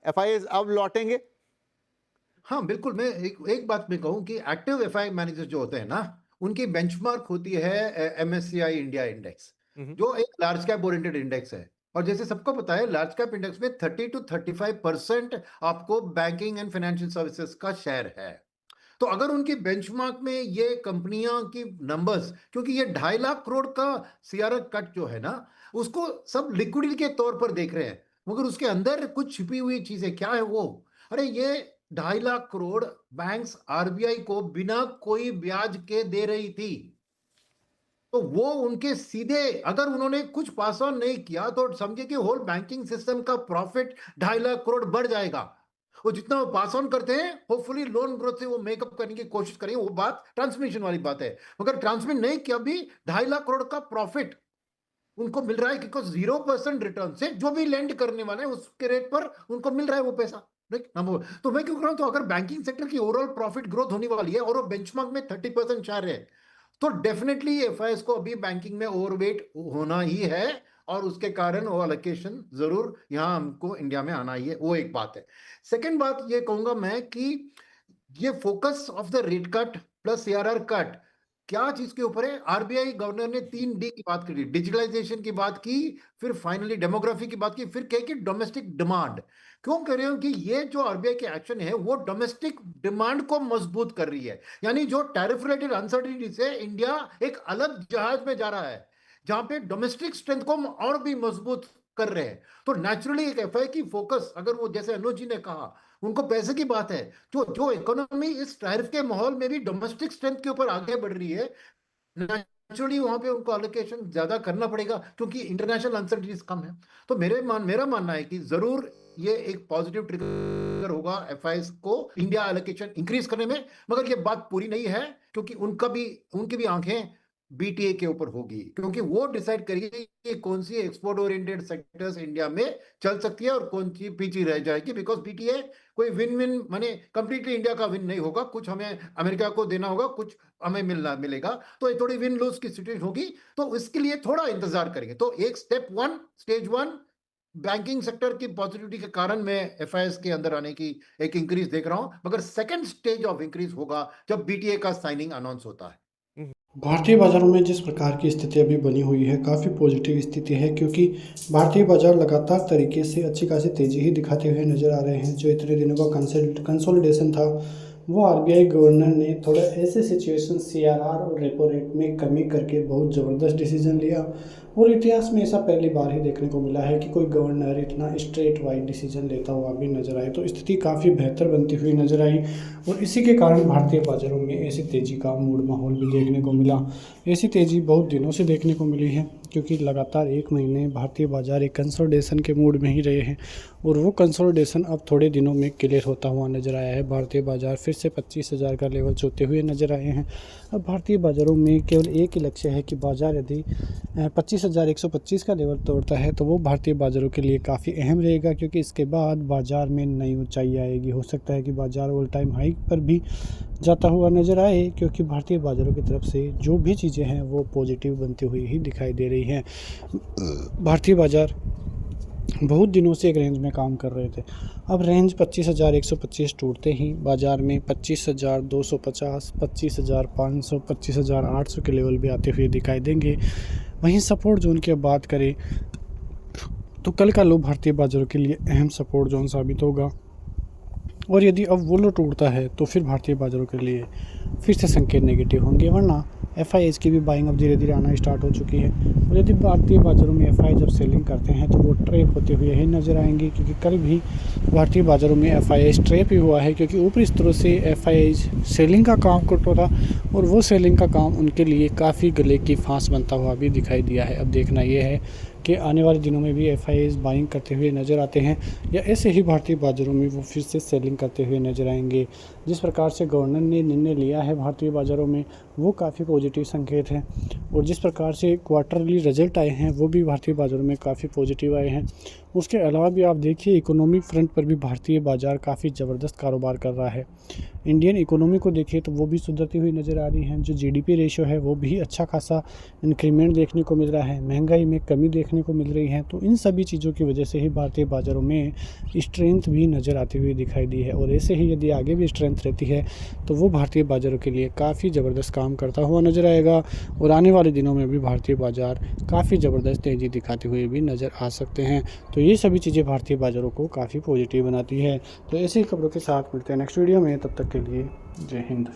FII अब लौटेंगे? हाँ, बिल्कुल, मैं एक एक बात मैं कहूँ कि एक्टिव एफआई मैनेजर जो होते हैं ना, उनकी बेंचमार्क होती है एमएससीआई इंडिया इंडेक्स, हम्म। जो एक लार्ज कैप ओरिएंटेड इंडेक्स है। और जैसे सबको पता है, लार्ज कैप इंडेक्स में 30 टू 35% आपको बैंकिंग एंड फाइनेंशियल सर्विसेज का शेयर है। तो अगर उनकी बेंचमार्क में ये कंपनियां की नंबर्स, क्योंकि ये 2.5 लाख करोड़ का सीआरआर कट जो है ना, उसको सब लिक्विडिटी के तौर पर देख रहे हैं, मगर उसके अंदर कुछ छिपी हुई चीजें क्या है वो। अरे ये 2.5 लाख करोड़ बैंक्स आरबीआई को बिना कोई ब्याज के दे रही थी, तो वो उनके सीधे, अगर उन्होंने कुछ पास ऑन नहीं किया तो समझे कि होल बैंकिंग सिस्टम का प्रॉफिट 2.5 लाख करोड़ बढ़ जाएगा। वो जितना वो पास ऑन करते हैं, होपफुली लोन ग्रोथ से वो मेकअप करने की कोशिश करेंगे, वो बात ट्रांसमिशन वाली बात है। मगर ट्रांसमिट नहीं किया भी, 2.5 लाख करोड़ का प्रॉफिट उनको मिल रहा है, क्योंकि 0% रिटर्न से जो भी लेंड करने वाले हैं उसके रेट पर उनको मिल रहा है वो पैसा। नंबर, तो मैं क्यों कह रहा हूं, तो अगर बैंकिंग सेक्टर की ओवरऑल प्रॉफिट ग्रोथ होने वाली है और वो बेंचमार्क में 30% चाह है, तो डेफिनेटली एफआईएस को अभी बैंकिंग में ओवरवेट होना ही है, और उसके कारण वो अलोकेशन जरूर यहां हमको इंडिया में आना ही है। वो एक बात है। सेकेंड बात ये कहूंगा मैं कि ये focus of the rate cut plus CRR cut क्या चीज के ऊपर है। आरबीआई गवर्नर ने 3D की बात करी, डिजिटलाइजेशन की बात की, फिर फाइनली डेमोग्राफी की बात की, फिर कहे कि डोमेस्टिक डिमांड। क्यों कर रहे हो कि ये जो आरबीआई के एक्शन है वो डोमेस्टिक डिमांड को मजबूत कर रही है, यानी जो टैरिफ रिलेटेड अनसर्टिनिटी से इंडिया एक अलग जहाज में जा रहा है, जहां पे डोमेस्टिक स्ट्रेंथ को हम और भी मजबूत कर रहे हैं। तो नेचुरली एक एफआई की फोकस, अगर वो जैसे अनुज जी ने कहा, उनको पैसे की बात है, जो जो इकोनॉमी इस टैरिफ के माहौल में भी डोमेस्टिक स्ट्रेंथ के ऊपर आगे बढ़ रही है, नेचुरली वहां पे उनको अलोकेशन ज्यादा करना पड़ेगा, क्योंकि इंटरनेशनल अनसर्टिनिटीज कम है। तो मेरा मानना है कि जरूर ये एक पॉजिटिव ट्रिगर होगा एफआईएस को इंडिया एलोकेशन इंक्रीज करने में। मगर ये बात पूरी नहीं है, क्योंकि उनकी भी आंखें बीटीए के ऊपर होगी, क्योंकि वो डिसाइड करेगी कि कौन सी एक्सपोर्ट ओरिएंटेड सेक्टर्स इंडिया में चल सकती है और कौन सी पीछे रह जाएगी। बिकॉज बीटीए कोई विन विन माने कंप्लीटली इंडिया का विन नहीं होगा, कुछ हमें अमेरिका को देना होगा, कुछ हमें मिलेगा, तो ये थोड़ी विन लूज की सिचुएशन होगी। तो इसके लिए थोड़ा इंतजार करेंगे। तो एक स्टेज वन बैंकिंग सेक्टर की पॉजिटिविटी के कारण मैं एफआईएस के अंदर आने की एक इंक्रीज देख रहा हूं, मगर सेकंड स्टेज ऑफ इंक्रीज होगा जब बीटीए का साइनिंग अनाउंस होता है। भारतीय बाज़ारों में जिस प्रकार की स्थिति अभी बनी हुई है, काफ़ी पॉजिटिव स्थिति है, क्योंकि भारतीय बाज़ार लगातार तरीके से अच्छी खासी तेज़ी ही दिखाते हुए नज़र आ रहे हैं। जो इतने दिनों का कंसोलिडेशन था, वो आरबीआई गवर्नर ने थोड़ा ऐसे सिचुएशन सीआरआर और रेपो रेट में कमी करके बहुत ज़बरदस्त डिसीजन लिया। और इतिहास में ऐसा पहली बार ही देखने को मिला है कि कोई गवर्नर इतना स्ट्रेट वाइड डिसीजन लेता हुआ भी नजर आए। तो स्थिति काफ़ी बेहतर बनती हुई नजर आई, और इसी के कारण भारतीय बाज़ारों में ऐसी तेज़ी का मूड माहौल भी देखने को मिला। ऐसी तेज़ी बहुत दिनों से देखने को मिली है, क्योंकि लगातार एक महीने भारतीय बाज़ार एक कंसोलिडेशन के मूड में ही रहे हैं, और वो कंसोलिडेशन अब थोड़े दिनों में क्लियर होता हुआ नज़र आया है। भारतीय बाज़ार फिर से 25,000 का लेवल छूते हुए नज़र आए हैं। अब भारतीय बाज़ारों में केवल एक ही लक्ष्य है कि बाज़ार यदि 25,125 का लेवल तोड़ता है तो वो भारतीय बाज़ारों के लिए काफ़ी अहम रहेगा, क्योंकि इसके बाद बाज़ार में नई ऊंचाई आएगी। हो सकता है कि बाज़ार ऑल टाइम हाई पर भी जाता हुआ नज़र आए, क्योंकि भारतीय बाज़ारों की तरफ से जो भी चीज़ें हैं वो पॉजिटिव बनती हुई ही दिखाई दे रही हैं। भारतीय बाज़ार बहुत दिनों से एक रेंज में काम कर रहे थे। अब रेंज 25,125 टूटते ही बाज़ार में 25,250, 25,500, 25,800 के लेवल भी आते हुए दिखाई देंगे। वहीं सपोर्ट जोन की अब बात करें तो कल का लो भारतीय बाज़ारों के लिए अहम सपोर्ट जोन साबित होगा, और यदि अब वो लो टूटता है तो फिर भारतीय बाज़ारों के लिए फिर से संकेत नेगेटिव होंगे। वरना एफआईआईज की भी बाइंग अब धीरे धीरे आना स्टार्ट हो चुकी है, और यदि भारतीय बाज़ारों में एफआई जब सेलिंग करते हैं तो वो ट्रैप होते हुए ही नज़र आएंगे, क्योंकि कल भी भारतीय बाज़ारों में एफआईआईज ट्रैप ही हुआ है, क्योंकि ऊपरी स्तरों से एफआईआईज सेलिंग का काम करता था, और वो सेलिंग का काम उनके लिए काफ़ी गले की फांस बनता हुआ भी दिखाई दिया है। अब देखना ये है कि आने वाले दिनों में भी एफआईआईज बाइंग करते हुए नज़र आते हैं, या ऐसे ही भारतीय बाज़ारों में वो फिर से सेलिंग करते हुए नज़र आएंगे। जिस प्रकार से गवर्नर ने निर्णय लिया है भारतीय बाज़ारों में, वो काफ़ी पॉजिटिव संकेत हैं, और जिस प्रकार से क्वार्टरली रिजल्ट आए हैं वो भी भारतीय बाज़ारों में काफ़ी पॉजिटिव आए हैं। उसके अलावा भी आप देखिए इकोनॉमिक फ्रंट पर भी भारतीय बाज़ार काफ़ी ज़बरदस्त कारोबार कर रहा है। इंडियन इकोनॉमी को देखिए तो वो भी सुधरती हुई नज़र आ रही है। जो जीडीपी रेशियो है वो भी अच्छा खासा इंक्रीमेंट देखने को मिल रहा है। महंगाई में कमी देखने को मिल रही है। तो इन सभी चीज़ों की वजह से ही भारतीय बाज़ारों में स्ट्रेंथ भी नज़र आती हुई दिखाई दी है, और ऐसे ही यदि आगे भी स्ट्रेंथ रहती है तो वो भारतीय बाज़ारों के लिए काफ़ी ज़बरदस्त काम करता हुआ नज़र आएगा, और आने वाले दिनों में भी भारतीय बाज़ार काफ़ी ज़बरदस्त तेज़ी दिखाते हुए भी नज़र आ सकते हैं। तो ये सभी चीज़ें भारतीय बाज़ारों को काफ़ी पॉजिटिव बनाती है। तो ऐसी खबरों के साथ मिलते हैं नेक्स्ट वीडियो में, तब तक के लिए जय हिंद।